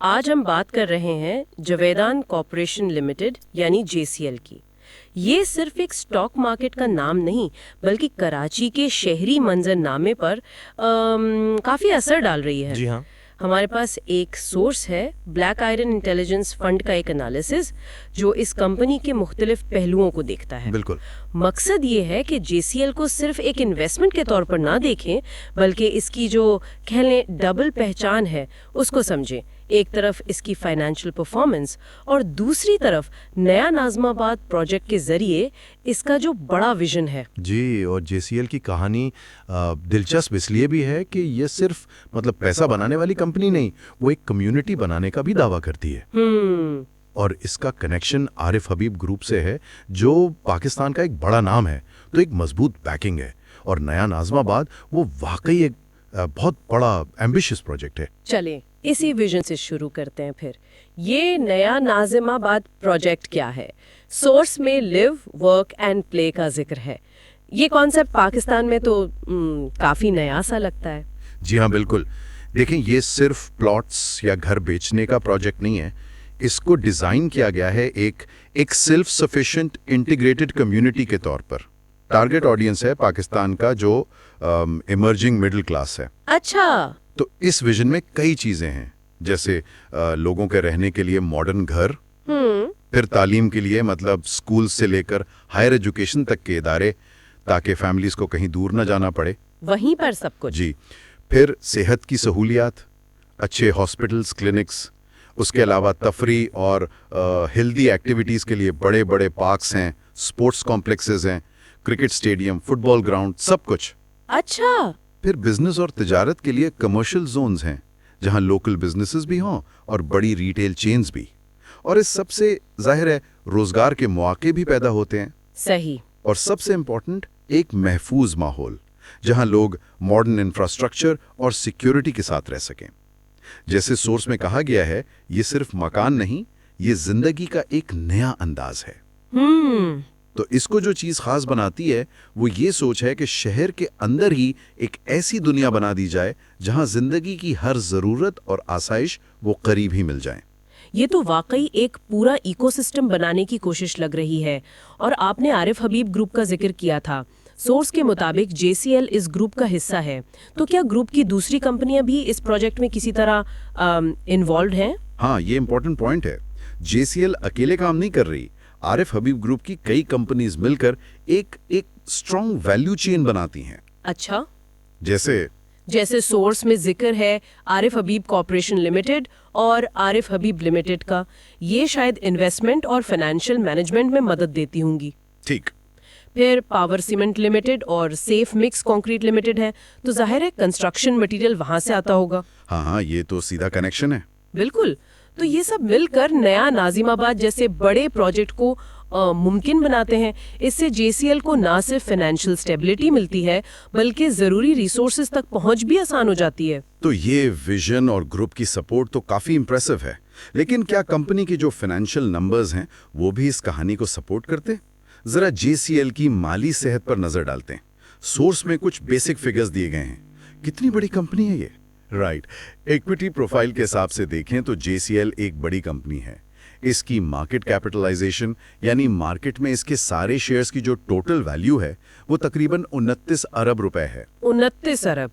आज हम बात कर रहे हैं जवेदान कॉर्पोरेशन लिमिटेड यानी JCL की। ये सिर्फ एक स्टॉक मार्केट का नाम नहीं बल्कि कराची के शहरी मंजरनामे पर काफी असर डाल रही है। जी हाँ। हमारे पास एक सोर्स है, ब्लैक आयरन इंटेलिजेंस फंड का एक एनालिसिस जो इस कंपनी के मुख्तलिफ पहलुओं को देखता है। बिल्कुल। मकसद ये है कि JCL को सिर्फ एक इन्वेस्टमेंट के तौर पर ना देखें बल्कि इसकी जो कह लें डबल पहचान है उसको समझें। एक तरफ इसकी फाइनेंशियल परफॉर्मेंस और दूसरी तरफ नया नाज़माबाद प्रोजेक्ट के जरिए इसका जो बड़ा विजन है। जी, और JCL की कहानी दिलचस्प इसलिए भी है कि ये सिर्फ पैसा बनाने वाली कंपनी नहीं, वो एक कम्युनिटी बनाने का भी दावा करती है। और इसका कनेक्शन आरिफ हबीब ग्रुप से है जो पाकिस्तान का एक बड़ा नाम है, तो एक मजबूत बैकिंग है। और नया नाज़माबाद वो वाकई एक बहुत बड़ा एम्बिशियस प्रोजेक्ट है। चलें इसी विजन से शुरू करते हैं फिर। ये नया नाज़िमाबाद प्रोजेक्ट क्या है? सोर्स में लिव, वर्क एंड प्ले का जिक्र है। ये कॉन्सेप्ट पाकिस्तान में तो काफी नया सा लगता है। जी हाँ, बिल्कुल। देखें, ये सिर्फ प्लॉट्स या घर बेचने का प्रोजेक्ट नहीं है। इसको डिजाइन किया गया है एक सेल्फ सफिशिएंट इंटीग्रेटेड कम्युनिटी के तौर पर। टारगेट ऑडियंस है पाकिस्तान का जो इमर्जिंग मिडिल क्लास है। अच्छा। तो इस विजन में कई चीजें हैं, जैसे लोगों के रहने के लिए मॉडर्न घर, फिर तालीम के लिए स्कूल से लेकर हायर एजुकेशन तक के इदारे, ताकि फैमिलीज को कहीं दूर न जाना पड़े, वहीं पर सब कुछ। जी। फिर सेहत की सहूलियात, अच्छे हॉस्पिटल्स, क्लिनिक्स, उसके अलावा तफरी और हेल्दी एक्टिविटीज के लिए बड़े बड़े पार्क्स हैं, स्पोर्ट्स कॉम्प्लेक्सेस हैं, क्रिकेट स्टेडियम, फुटबॉल ग्राउंड, सब कुछ। अच्छा। फिर बिजनेस और तिजारत के लिए कमर्शियल जोन्स हैं जहां लोकल बिजनेसेस भी हों और बड़ी रिटेल चेन्स भी। और इस सबसे जाहिर है रोजगार के मौके भी पैदा होते हैं। सही। और सबसे इंपॉर्टेंट, एक महफूज माहौल जहां लोग मॉडर्न इंफ्रास्ट्रक्चर और सिक्योरिटी के साथ रह सकें। जैसे सोर्स में कहा गया है, ये सिर्फ मकान नहीं, ये जिंदगी का एक नया अंदाज है। तो इसको जो चीज खास बनाती है वो ये सोच है कि शहर के अंदर ही एक ऐसी दुनिया बना दी जाए जहां जिंदगी की हर जरूरत और आसाइश वो करीब ही मिल जाए। ये तो वाकई एक पूरा इकोसिस्टम बनाने की कोशिश लग रही है। और आपने आरिफ हबीब ग्रुप का जिक्र किया था। सोर्स के मुताबिक JCL इस ग्रुप का हिस्सा है, तो क्या ग्रुप की दूसरी कंपनियां भी इस प्रोजेक्ट में किसी तरह इन्वॉल्व हैं? हाँ, ये इंपॉर्टेंट पॉइंट है। JCL अकेले काम नहीं कर रही। आरिफ हबीब ग्रुप की कई कंपनीज मिलकर एक स्ट्रॉन्ग वैल्यू चेन बनाती हैं। अच्छा। जैसे सोर्स में जिक्र है आरिफ हबीब कॉर्पोरेशन लिमिटेड और आरिफ हबीब लिमिटेड का। ये शायद इन्वेस्टमेंट और फाइनेंशियल मैनेजमेंट में मदद देती होंगी। ठीक। फिर पावर सीमेंट लिमिटेड और सेफ मिक्स कंक्रीट लिमिटेड है, तो जाहिर है कंस्ट्रक्शन मटेरियल वहां से आता होगा। हाँ, ये तो सीधा कनेक्शन है। बिल्कुल। तो ये सब मिलकर नया नाज़िमाबाद जैसे बड़े प्रोजेक्ट को मुमकिन बनाते हैं। इससे JCL को ना सिर्फ फाइनेंशियल स्टेबिलिटी मिलती है बल्कि जरूरी रिसोर्सेज तक पहुंच भी आसान हो जाती है। तो ये विजन और ग्रुप की सपोर्ट तो काफी इंप्रेसिव है, लेकिन क्या कंपनी के जो फाइनेंशियल नंबर्स हैं वो भी इस कहानी को सपोर्ट करते? जरा JCL की माली सेहत पर नजर डालते हैं। सोर्स में कुछ बेसिक फिगर्स दिए गए हैं। कितनी बड़ी कंपनी है ये? राइट। इक्विटी प्रोफाइल के हिसाब से देखें तो JCL एक बड़ी कंपनी है। इसकी मार्केट कैपिटलाइजेशन यानी मार्केट में इसके सारे शेयर्स की जो टोटल वैल्यू है वो तकरीबन 29 अरब रुपए है। 29 अरब,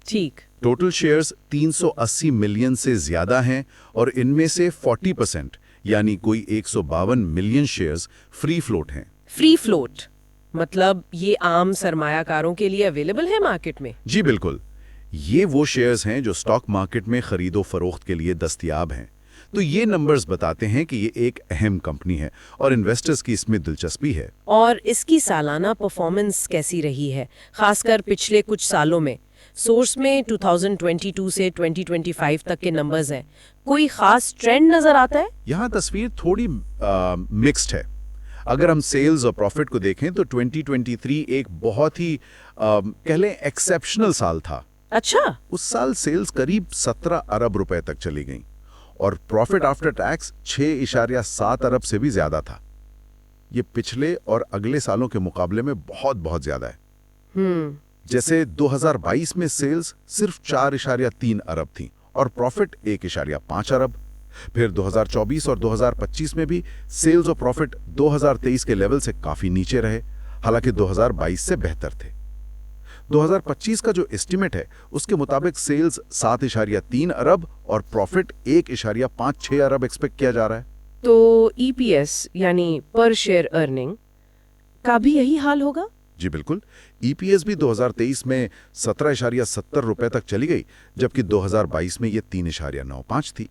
ठीक। टोटल शेयर्स 380 मिलियन से ज्यादा हैं और इनमें से 40% यानी कोई 152 मिलियन शेयर्स फ्री फ्लोट हैं। फ्री फ्लोट मतलब ये आम सरमायाकारों के लिए अवेलेबल है मार्केट में? जी बिल्कुल। ये वो शेयर्स हैं जो स्टॉक मार्केट में खरीदो फरोख्त के लिए दस्तयाब हैं। तो ये नंबर्स बताते हैं कि ये एक अहम कंपनी है और इन्वेस्टर्स की इसमें दिलचस्पी है। और इसकी सालाना परफॉर्मेंस कैसी रही है, खासकर पिछले कुछ सालों में? सोर्स में 2022 से 2025 तक के नंबर्स हैं। कोई खास ट्रेंड नजर आता है? यहाँ तस्वीर थोड़ी मिक्स्ड है। अगर हम सेल्स और प्रॉफिट को देखें तो 2023 एक बहुत ही कह लें एक्सेप्शनल साल था। अच्छा। उस साल सेल्स करीब 17 अरब रुपए तक चली गईं और प्रॉफिट आफ्टर टैक्स 6.7 अरब से भी ज्यादा था। ये पिछले और अगले सालों के मुकाबले में बहुत बहुत ज्यादा है। जैसे 2022 में सेल्स सिर्फ 4.3 अरब थी और प्रॉफिट 1.5 अरब। फिर 2024 और 2025 में भी सेल्स और प्रॉफिट 2023 के लेवल से काफी नीचे रहे, हालांकि 2022 से बेहतर थे। 2025 का जो एस्टीमेट है उसके मुताबिक सेल्स 7.3 अरब और प्रॉफिट 1.56 अरब एक्सपेक्ट किया जा रहा है। तो ईपीएस यानी पर शेयर अर्निंग का भी यही हाल होगा? जी बिल्कुल। ईपीएस भी 2023 में 17.70 रुपए तक चली गई, जबकि 2022 में ये 3.95 थी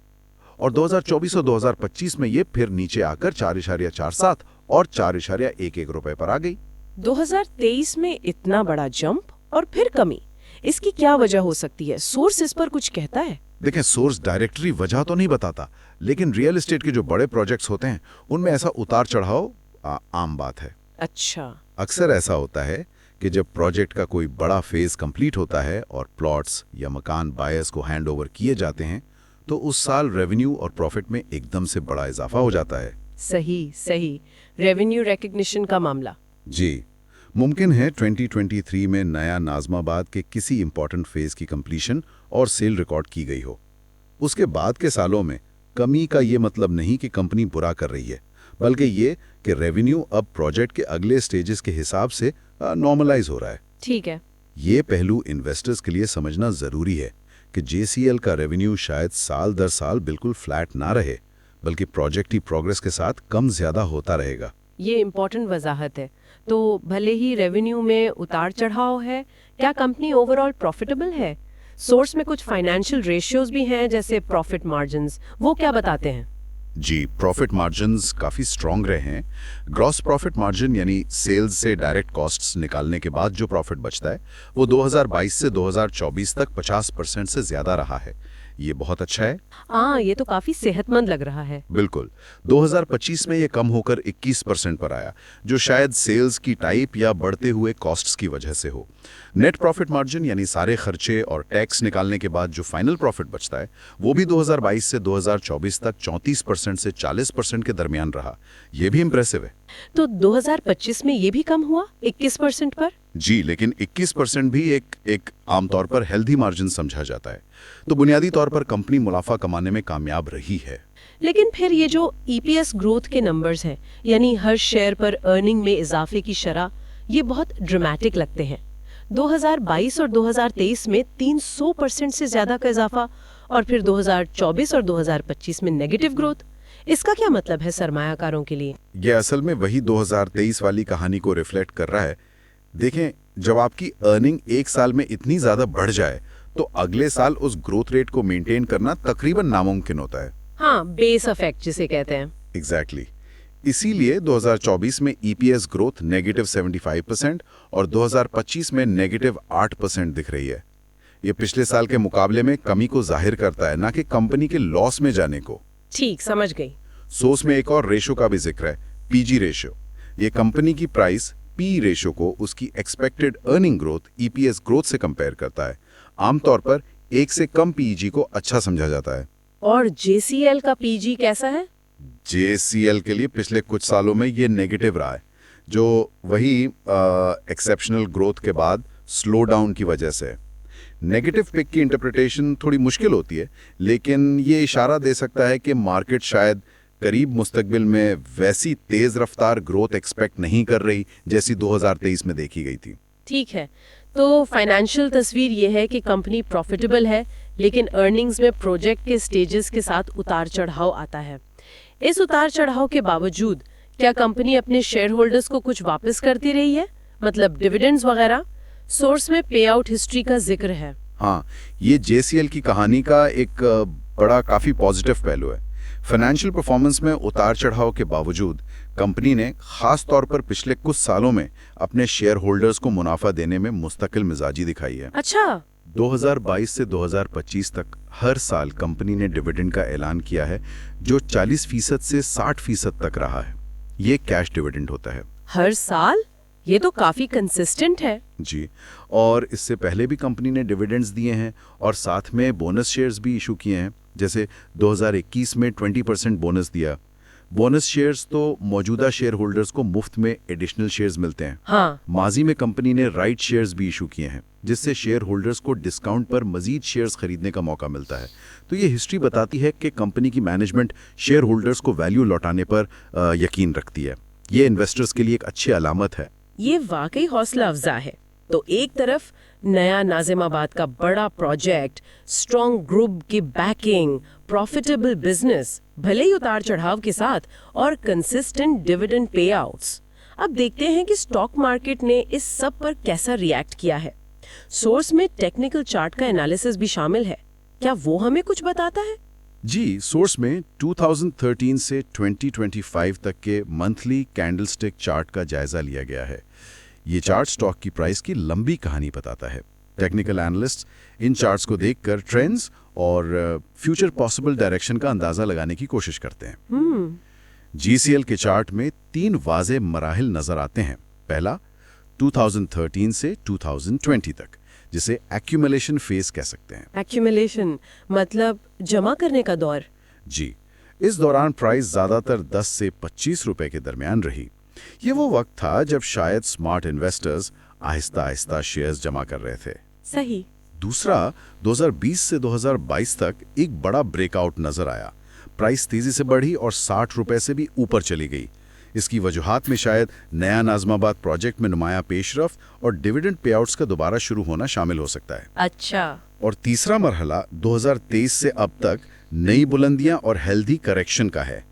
और 2024 और 2025 में ये फिर नीचे आकर 4.47 और 4.11 रुपए पर आ गई। 2023 में इतना बड़ा जंप और फिर कमी, इसकी क्या वजह हो सकती है? सोर्स इस पर कुछ कहता है? देखें, सोर्स डायरेक्टरी वजह तो नहीं बताता, लेकिन रियल एस्टेट के जो बड़े प्रोजेक्ट्स होते हैं उनमें ऐसा उतार चढ़ाव आम बात है। अच्छा। अक्सर ऐसा होता है कि जब प्रोजेक्ट का कोई बड़ा फेज कंप्लीट होता है और प्लॉट्स या मकान बायर्स को हैंड ओवर किए जाते हैं, तो उस साल रेवेन्यू और प्रॉफिट में एकदम से बड़ा इजाफा हो जाता है। सही। रेवेन्यू रिकग्निशन का मामला। जी, मुमकिन है 2023 में नया नाज़माबाद के किसी इंपॉर्टेंट फेज की कंप्लीशन और सेल रिकॉर्ड की गई हो। उसके बाद के सालों में कमी का ये मतलब नहीं कि कंपनी बुरा कर रही है, बल्कि ये कि रेवेन्यू अब प्रोजेक्ट के अगले स्टेजेस के हिसाब से नॉर्मलाइज हो रहा है। ठीक है। ये पहलू इन्वेस्टर्स के लिए समझना जरूरी है कि जेसीएल का रेवेन्यू शायद साल दर साल बिल्कुल फ्लैट ना रहे, बल्कि प्रोजेक्ट की प्रोग्रेस के साथ कम ज्यादा होता रहेगा। ये इम्पोर्टेंट वजाहत है। तो भले ही रेवेन्यू में उतार चढ़ाव है, क्या कंपनी ओवरऑल प्रॉफिटेबल है? सोर्स में कुछ फाइनेंशियल रेशियोज भी हैं, जैसे प्रॉफिट मार्जिन्स, वो क्या बताते हैं? जी, प्रॉफिट मार्जिन्स काफ़ी स्ट्रॉन्ग रहे हैं। ग्रॉस प्रॉफिट मार्जिन यानी सेल्स से डायरेक्ट कॉस्ट्स निकालने के बाद जो प्रॉफिट बचता है वो 2022 से 2024 तक 50% से ज़्यादा रहा है। ये बहुत अच्छा है। ये तो काफी सेहतमंद लग रहा है। बिल्कुल। 2025 में ये कम होकर 21% पर आया, जो शायद सेल्स की टाइप या बढ़ते हुए कॉस्ट्स की वजह से हो। नेट प्रॉफिट मार्जिन यानी सारे खर्चे और टैक्स निकालने के बाद जो फाइनल प्रॉफिट बचता है वो भी 2022 से 2024 तक 34% से 40% के दरमियान रहा। ये भी इंप्रेसिव है। तो 2025 में ये भी कम हुआ 21% पर? जी, लेकिन 21% भी एक आमतौर पर हेल्दी मार्जिन समझा जाता है। तो बुनियादी तौर पर कंपनी मुनाफा कमाने में कामयाब रही है। लेकिन फिर ये जो ईपीएस ग्रोथ के नंबर्स हैं, यानी हर शेयर पर अर्निंग में इजाफे की शरह, ये बहुत ड्रामेटिक लगते हैं। 2022 और 2023 में 300% से ज्यादा का इजाफा, और फिर 2024 और 2025 में नेगेटिव ग्रोथ। इसका क्या मतलब है सरमायाकारों के लिए? यह असल में वही 2023 वाली कहानी को रिफ्लेक्ट कर रहा है। देखें, जब आपकी अर्निंग एक साल में इतनी ज्यादा बढ़ जाए तो अगले साल उस ग्रोथ रेट को मेंटेन करना तकरीबन नामुमकिन होता है। हाँ, बेस इफेक्ट जिसे कहते हैं। एग्जैक्टली। इसीलिए 2024 में ईपीएस ग्रोथ -75% और 2025 में -8% दिख रही है। ये पिछले साल के मुकाबले में कमी को जाहिर करता है, ना कि कंपनी के लॉस में जाने को। ठीक, समझ गई। सोर्स में एक और रेशो का भी जिक्र है, पीजी रेशो। ये कंपनी की प्राइस पी रेशो को उसकी expected earning growth EPS growth से कंपेयर करता है। आमतौर पर 1 से कम पीजी को अच्छा समझा जाता है। और जेसीएल का पीजी कैसा है? जेसीएल के लिए पिछले कुछ सालों में ये नेगेटिव रहा है, जो वही एक्सेप्शनल ग्रोथ के बाद स्लो डाउन की वजह से। नेगेटिव पिक की इंटरप्रिटेशन थोड़ी मुश्किल होती है, लेकिन ये इशारा दे सकता है कि मार्केट शायद करीब मुस्तकबिल में वैसी तेज रफ्तार ग्रोथ एक्सपेक्ट नहीं कर रही जैसी 2023 में देखी गई थी। ठीक है, तो फाइनेंशियल तस्वीर ये है कि कंपनी प्रॉफिटेबल है, लेकिन अर्निंग्स में प्रोजेक्ट के स्टेजेस के साथ उतार चढ़ाव आता है। इस उतार चढ़ाव के बावजूद क्या कंपनी अपने शेयर होल्डर्स को कुछ वापस करती रही है, मतलब डिविडेंड्स वगैरह? सोर्स में पे आउट हिस्ट्री का जिक्र है। हाँ, ये जेसीएल की कहानी का एक बड़ा काफी पॉजिटिव पहलू है। फाइनेंशियल परफॉर्मेंस में उतार चढ़ाव के बावजूद कंपनी ने खास तौर पर पिछले कुछ सालों में अपने शेयर होल्डर्स को मुनाफा देने में मुस्तकिल मिजाजी दिखाई है। अच्छा। 2022 से 2025 तक हर साल कंपनी ने डिविडेंड का ऐलान किया है, जो 40% से 60% तक रहा है। ये कैश डिविडेंड होता है। हर साल? ये तो काफी कंसिस्टेंट है। जी, और इससे पहले भी कंपनी ने डिविडेंड्स दिए हैं और साथ में बोनस शेयर्स भी इशू किए हैं। जैसे 2021 में 20% बोनस दिया, बोनस शेयर्स तो मौजूदा शेयर होल्डर्स को मुफ्त में एडिशनल शेयर्स मिलते हैं। हाँ, माजी में कंपनी ने राइट शेयर्स भी इशू किए हैं, जिससे शेयर होल्डर्स को डिस्काउंट पर मजीद शेयर्स खरीदने का मौका मिलता है। तो ये हिस्ट्री बताती है कि कंपनी की मैनेजमेंट शेयर होल्डर्स को वैल्यू लौटाने पर यकीन रखती है। ये इन्वेस्टर्स के लिए एक अच्छी अलामत है। ये वाकई हौसला अफजा है। तो एक तरफ नया नाजिमाबाद का बड़ा प्रोजेक्ट, स्ट्रॉन्ग ग्रुप की बैकिंग, प्रॉफिटेबल बिजनेस, भले ही उतार चढ़ाव के साथ, और कंसिस्टेंट डिविडेंड पे आउट्स। अब देखते हैं कि स्टॉक मार्केट ने इस सब पर कैसा रिएक्ट किया है। सोर्स में टेक्निकल चार्ट का एनालिसिस भी शामिल है। क्या वो हमें कुछ बताता है? जी, सोर्स में 2013 से 2025 तक के मंथली कैंडलस्टिक चार्ट का जायजा लिया गया है। ये चार्ट स्टॉक की प्राइस की लंबी कहानी बताता है। टेक्निकल एनालिस्ट इन चार्ट्स को देखकर ट्रेंड्स और फ्यूचर पॉसिबल डायरेक्शन का अंदाजा लगाने की कोशिश करते हैं। जीसीएल के चार्ट में 3 वाज़ेह मराहिल नजर आते हैं। पहला 2013 से 2020 तक, जिसे एक्यूमुलेशन फेज कह सकते हैं। एक्यूमुलेशन मतलब जमा करने का दौर। जी, इस दौरान प्राइस ज्यादातर 10 से 25 रुपए के दरमियान रही। ये वो वक्त था जब शायद smart investors Aahista Aahista shares जमा कर रहे थे। सही। दूसरा 2020 से 2022 तक एक बड़ा ब्रेकआउट नजर आया। प्राइस तेजी से बढ़ी और 60 रुपए से भी ऊपर चली गई। इसकी वजूहात में शायद नया नाज़िमाबाद प्रोजेक्ट में नुमाया पेशरफ्त और डिविडेंड पेआउट्स का दोबारा शुरू होना शामिल हो सकता है। अच्छा। और तीसरा मरहला 2023 से अब तक नई बुलंदियां और हेल्दी करेक्शन का है।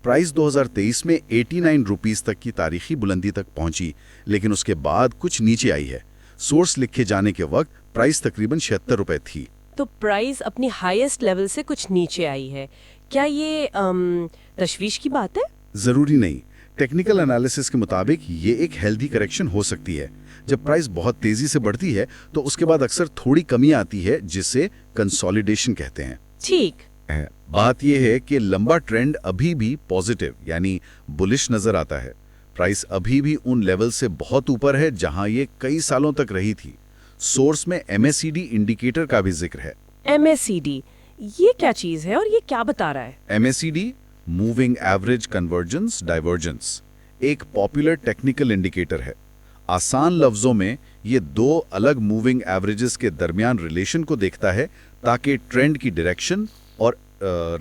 प्राइस 2023 में 89 रुपीस तक की तारीखी बुलंदी तक पहुंची, लेकिन उसके बाद कुछ नीचे आई है। सोर्स लिखे जाने के वक्त प्राइस तकरीबन 76 रुपए थी। तो प्राइस अपनी हाईएस्ट लेवल से कुछ नीचे आई है। क्या ये तशवीश की बात है? जरूरी नहीं। टेक्निकल एनालिसिस के मुताबिक ये एक हेल्दी करेक्शन हो सकती है। जब प्राइस बहुत तेजी से बढ़ती है तो उसके बाद अक्सर थोड़ी कमी आती है, जिसे कंसोलिडेशन कहते हैं। ठीक। बात यह है कि लंबा ट्रेंड अभी भी पॉजिटिव यानी बुलिश नजर आता है। प्राइस अभी भी उन लेवल से बहुत ऊपर है जहां ये कई सालों तक रही थी। सोर्स में MACD इंडिकेटर का भी जिक्र है। MACD ये क्या चीज है और ये क्या बता रहा है? MACD moving average convergence divergence एक पॉपुलर टेक्निकल इंडिकेटर है। आसान लफ्जों में ये 2 अलग मूविंग एवरेजेस के दरमियान रिलेशन को देखता है ताकि ट्रेंड की डायरेक्शन और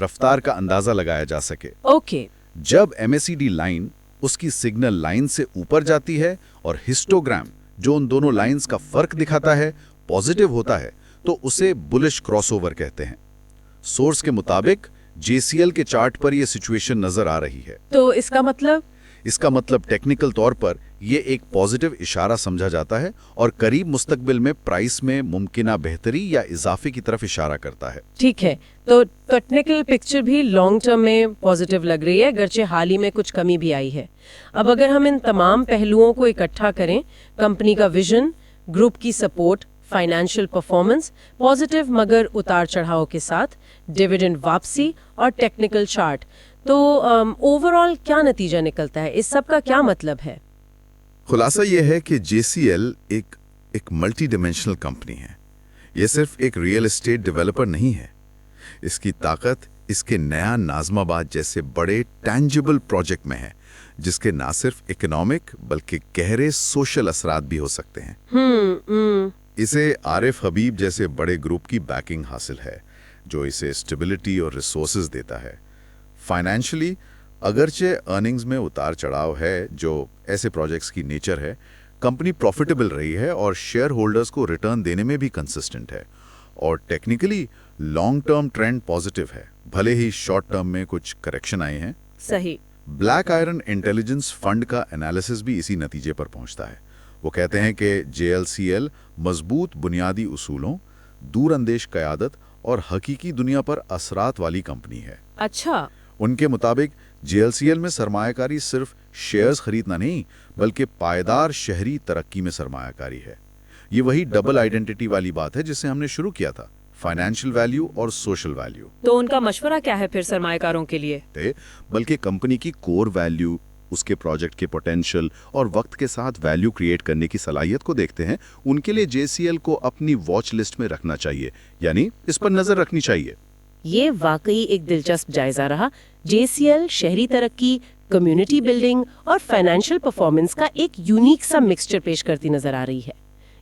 रफ्तार का अंदाजा लगाया जा सके। ओके। जब MACD लाइन उसकी सिग्नल लाइन से ऊपर जाती है और हिस्टोग्राम जो उन दोनों लाइंस का फर्क दिखाता है पॉजिटिव होता है, तो उसे बुलिश क्रॉसओवर कहते हैं। सोर्स के मुताबिक JCL के चार्ट पर यह सिचुएशन नजर आ रही है। तो इसका मतलब टेक्निकल तौर पर यह एक पॉजिटिव इशारा समझा जाता है और करीब मुस्तकबिल में प्राइस में मुमकिना बेहतरी या इजाफे की तरफ इशारा करता है। ठीक है। तो टेक्निकल पिक्चर भी लॉन्ग टर्म में पॉजिटिव लग रही है, अगरचे हाल ही में कुछ कमी भी आई है। अब अगर हम इन तमाम पहलुओं को इकट्ठा करें, कंपनी का विजन, ग्रुप की सपोर्ट, फाइनेंशियल परफॉर्मेंस, पॉजिटिव मगर उतार चढ़ाव के साथ, डिविडेंड वापसी और टेक्निकल चार्ट, तो ओवरऑल क्या नतीजा निकलता है? इस सब का क्या मतलब है? खुलासा यह है कि JCL एक मल्टी डिमेंशनल कंपनी है। यह सिर्फ एक रियल एस्टेट डेवलपर नहीं है। इसकी ताकत इसके नया नाज़िमाबाद जैसे बड़े टैंजिबल प्रोजेक्ट में है, जिसके ना सिर्फ इकोनॉमिक बल्कि गहरे सोशल असरात भी हो सकते हैं। इसे आरिफ हबीब जैसे बड़े ग्रुप की बैकिंग हासिल है, जो इसे स्टेबिलिटी और रिसोर्सेज देता है। फाइनेंशियली अगरचे अर्निंग्स में उतार चढ़ाव है, जो ऐसे प्रोजेक्ट्स की नेचर है, कंपनी प्रॉफिटेबल रही है और शेयर होल्डर्स को रिटर्न देने में भी कंसिस्टेंट है। और technically long term trend positive है, भले ही शॉर्ट टर्म में कुछ करेक्शन आए हैं। सही। ब्लैक आयरन इंटेलिजेंस फंड का एनालिसिस भी इसी नतीजे पर पहुंचता है। वो कहते हैं कि JLCL मजबूत बुनियादी उसूलों, दूरअंदेश क़यादत और हकीकी दुनिया पर असरात वाली कंपनी है। अच्छा। उनके मुताबिक JLCL में सरमायाकारी सिर्फ शेयर्स खरीदना नहीं, बल्कि पायदार शहरी तरक्की में सरमायाकारी है। ये वही डबल आइडेंटिटी वाली बात है जिससे हमने शुरू किया था, फाइनेंशियल वैल्यू और सोशल वैल्यू। तो उनका मशवरा क्या है फिर सरमायाकारों के लिए? बल्कि कंपनी की कोर वैल्यू, उसके प्रोजेक्ट के पोटेंशियल और वक्त के साथ वैल्यू क्रिएट करने की सलाहियत को देखते हैं। उनके लिए JCL को अपनी वॉच लिस्ट में रखना चाहिए, यानी इस पर नजर रखनी चाहिए। ये वाकई एक दिलचस्प जायजा रहा। जेसीएल शहरी तरक्की, कम्युनिटी बिल्डिंग और फाइनेंशियल परफॉर्मेंस का एक यूनिक सा मिक्सचर पेश करती नजर आ रही है।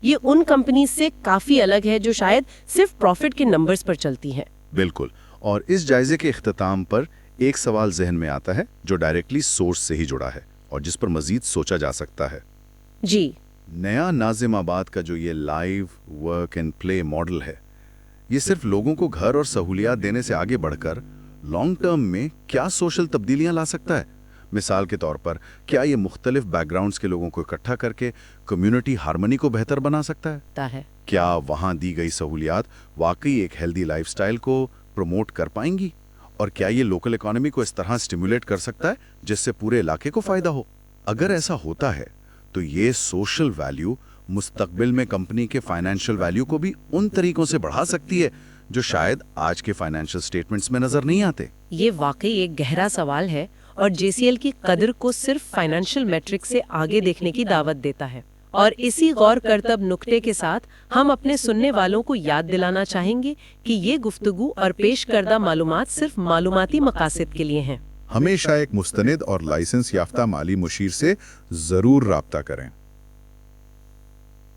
ये उन कंपनीज से काफी अलग है जो शायद सिर्फ प्रॉफिट के नंबर्स पर चलती हैं। बिल्कुल। और इस जायजे के इख्तिताम पर एक सवाल जहन में आता है जो डायरेक्टली सोर्स से ही जुड़ा है और जिस पर मजीद सोचा जा सकता है। जी। नया नाजिमाबाद का जो ये live work and play model है, ये सिर्फ लोगों को घर और सहूलियात देने से आगे बढ़कर लॉन्ग टर्म में क्या सोशल तब्दीलियां ला सकता है? मिसाल के तौर पर, क्या ये मुख्तलिफ बैकग्राउंड्स के लोगों को इकट्ठा करके कम्युनिटी हार्मनी को बेहतर बना सकता है? क्या वहां दी गई सहूलियात वाकई एक हेल्दी लाइफस्टाइल को प्रमोट कर पाएंगी? और क्या ये लोकल इकोनॉमी को इस तरह स्टिमुलेट कर सकता है जिससे पूरे इलाके को फायदा हो? अगर ऐसा होता है तो ये सोशल वैल्यू मुस्तकबिल में कंपनी के फाइनेंशियल वैल्यू को भी उन तरीकों से बढ़ा सकती है जो शायद आज के फाइनेंशियल स्टेटमेंट्स में नजर नहीं आते। ये वाकई एक गहरा सवाल है और जेसीएल की कदर को सिर्फ फाइनेंशियल मैट्रिक्स से आगे देखने की दावत देता है। और इसी गौर करतब नुक्ते के साथ हम अपने सुनने वालों को याद दिलाना चाहेंगे कि ये गुफ्तगू और पेश करदा मालूमात सिर्फ मालूमाती मकासद के लिए हैं। हमेशा एक मुस्तनिद और लाइसेंस याफ्ता माली मुशीर से जरूर राब्ता करें।